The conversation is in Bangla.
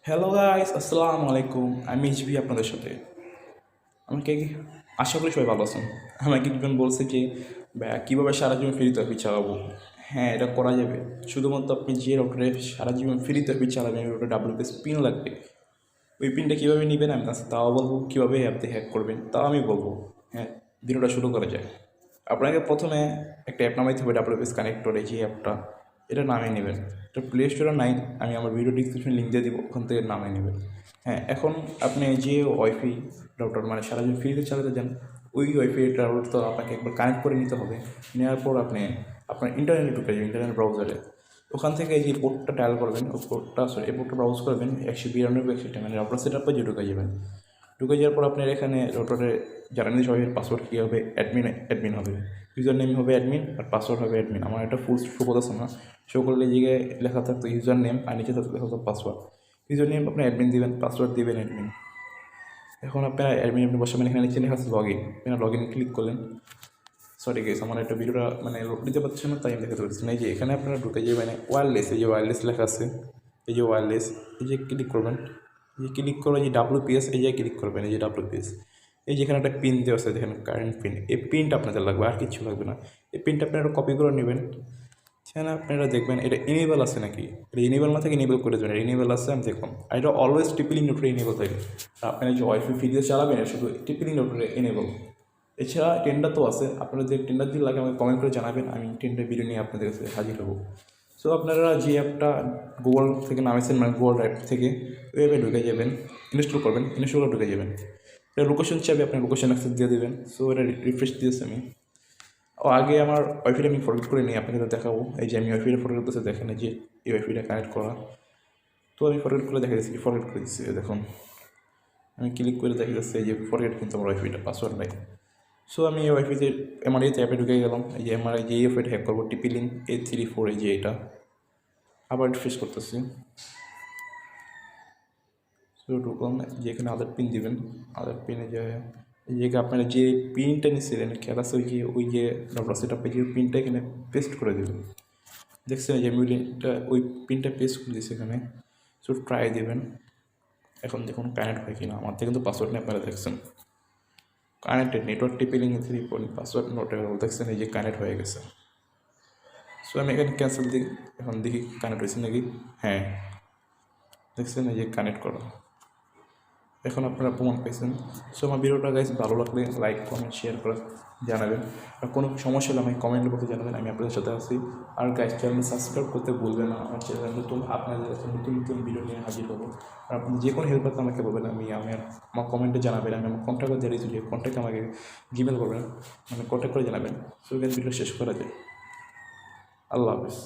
হ্যালো গাইস, আসসালামু আলাইকুম। আমি এইচবি আপনাদের সাথে। আমাকে আশা করি সবাই ভালো আছেন। আমাকে একজন বলছে যে কীভাবে সারা জীবন ফ্রি তরফি চালাবো। হ্যাঁ, এটা করা যাবে। শুধুমাত্র আপনি যে রোটারে সারা জীবন ফ্রি তরফি চালাবেন, ওটা WPS পিন লাগবে। ওই পিনটা কীভাবে নেবেন আমি কাছে তাও বলবো, কীভাবে অ্যাপতে হ্যাক করবেন তাও আমি বলবো। হ্যাঁ, ভিডিওটা শুরু করা যায়। আপনাকে প্রথমে একটা অ্যাপ নামাইতে হবে, WPS কানেক্টর, এই যে অ্যাপটা, এটা নামিয়ে নেবেন। এটা প্লে স্টোরে নাই, আমি আমার ভিডিও ডিসক্রিপশনে লিঙ্ক দিয়ে দিব, ওখান থেকে নামিয়ে নেবেন। হ্যাঁ, এখন আপনি যে ওয়াইফাই রাউটার মানে সারা দিন ফ্রিতে চালাতে যান, ওই ওয়াইফাই রাউটার তো আপনাকে একবার কানেক্ট করে নিতে হবে। নেওয়ার পর আপনি আপনার ইন্টারনেটে ঢুকে যাবেন, ইন্টারনেট ব্রাউজারে। ওখান থেকে এই যে পোর্টটা ডায়াল করবেন, ওই পোর্টটা এই পোর্টটা ব্রাউজ করবেন 192 মানে রাউটার সেট আপে যে ঢুকে যাবেন। ঢুকে যাওয়ার পর আপনার এখানে রোটারে জানেন সবাই পাসওয়ার্ড কী হবে, অ্যাডমিন হবে, ইউজার নেম হবে অ্যাডমিন, আর পাসওয়ার্ড হবে অ্যাডমিন। আমার একটা ফুল শো করতেছে না, শো করলে এই জায়গায় লেখা থাকতো ইউজার নেম, আর নিচে থাকতো লেখা থাকতো পাসওয়ার্ড। ইউজার নেম আপনি অ্যাডমিন দিবেন, পাসওয়ার্ড দিবেন অ্যাডমিন। এখন আপনার অ্যাডমিন আপনি বসাবেন, এখানে নিচে লেখা আছে লগ ইন, আপনার লগ ইন ক্লিক করলেন। সরি গেস, আমার একটা ভিডিওটা লোড দিতে পারছে না, তাই আমি দেখাতে পারছি না। এই যে এখানে আপনারা ঢুকে যাবেন ওয়্যারলেস, এই যে ওয়্যারলেস লেখা আছে, এই যে ওয়্যারলেস, এই যে ক্লিক করবেন। এই যে ক্লিক করে যে WPS, এই যে ক্লিক করবেন, এই যে WPS, এই যেখানে একটা পিন দেওয়া আছে, দেখেন কারেন্ট পিন, এই পিনটা আপনাদের লাগবে, আর কিছু লাগবে না। এই পিনটা আপনারা কপি করে নেবেন। সেখানে আপনারা দেখবেন এটা ইনেবল আছে নাকি, এটা ইনেবল না থাকে ইনেবল করে দেবেন। ইনেবল আছে আমি দেখলাম, আর এটা অলওয়েজ টিপিলিং নোটরে ইনেবল থাকে। আপনারা যে ওয়াইফাই ফ্রিতে চালাবেন শুধু টিপিলিং নোটরে ইনেবল। এছাড়া টেন্ডার তো আছে, আপনারা যে টেন্ডার দিয়ে লাগে আমাকে কমেন্ট করে জানাবেন, আমি টেন্ডার ভিডিও নিয়ে আপনাদের কাছে হাজির হবো। সো আপনারা যে অ্যাপটা গুগল থেকে নামেছেন, মানে গুগল অ্যাপ থেকে ওই অ্যাপে ঢুকে যাবেন, ইনস্টল করবেন, ইনস্টল করে ঢুকে যাবেন। এটা লোকেশন চাইবে, আপনার লোকেশন অ্যাক্সেস দিয়ে দেবেন। সো এটা রিফ্রেশ দিয়েছি আমি। আগে আমার ওয়াইফাইটা আমি ফরগেট করে নিই, আপনাকে দেখাবো। এই যে আমি ওয়াইফাইটা ফরগেট করতেছি, দেখেন এই যে এই ওয়াইফাইটা কানেক্ট করা, তো আমি ফরগেট করে দেখা দিচ্ছি, ফরগেট করে দিচ্ছি। দেখুন আমি ক্লিক করে দেখা যাচ্ছে এই যে ফরগেট, কিন্তু আমার ওয়াইফাইটা পাসওয়ার্ড নাই। সো আমি এই ওয়াইফাইতে আমার এই অ্যাপে ঢুকে গেলাম। এই যে আমার এই যে ওয়াইফাইটা হ্যাক করবো, টিপিলিং 834, এই যে এটা আবার রিফ্রেশ করতেছি। সো ঢুকলাম, যে এখানে আধার পিন দিবেন, আধার পিনে যে এই জায়গায় আপনারা যে পিনটা নিয়েছিলেন খেলা আছে, ওই যে ডবল সেট আপে যে পিনটা এখানে পেস্ট করে দেবেন। দেখছেন যে আমি লিঙ্কটা ওই পিনটা পেস্ট করে দিয়েছি এখানে। সো ট্রাই দেবেন, এখন দেখুন কানেক্ট হয় কিনা। আমার থেকে কিন্তু পাসওয়ার্ড নিয়ে আপনারা দেখছেন connected, network টিপিলিং 3 password note available, দেখছেন এই যে কানেক্ট হয়ে গেছে। সো আমি এখানে ক্যান্সেল দিই, এখন দেখি কানেক্ট হয়েছে নাকি। হ্যাঁ, দেখছেন এই যে কানেক্ট করা, এখন আপনারা প্রমাণ পাইছেন। সো আমার ভিডিওটা গাইজ ভালো লাগলে লাইক কমেন্ট শেয়ার করে জানাবেন, আর কোনো সমস্যা হলে আমাকে কমেন্টের মধ্যে জানাবেন, আমি আপনাদের সাথে আছি। আর গাইজ চ্যানেল সাবস্ক্রাইব করতে ভুলবেন না, আমার চ্যানেল নতুন, আপনাদের কাছে নতুন নতুন ভিডিও নিয়ে হাজির হবো। আর আপনি যে কোনো হেল্প করতে আমাকে বলবেন, আমার কমেন্টে জানাবেন, আমি আমার কন্ট্যাক্ট দিয়ে দিয়েছি, কন্ট্যাক্ট আমাকে জিমেল করবেন, কন্ট্যাক্ট করে জানাবেন। সো গাইজ ভিডিও শেষ করা যায়। আল্লাহ হাফিজ।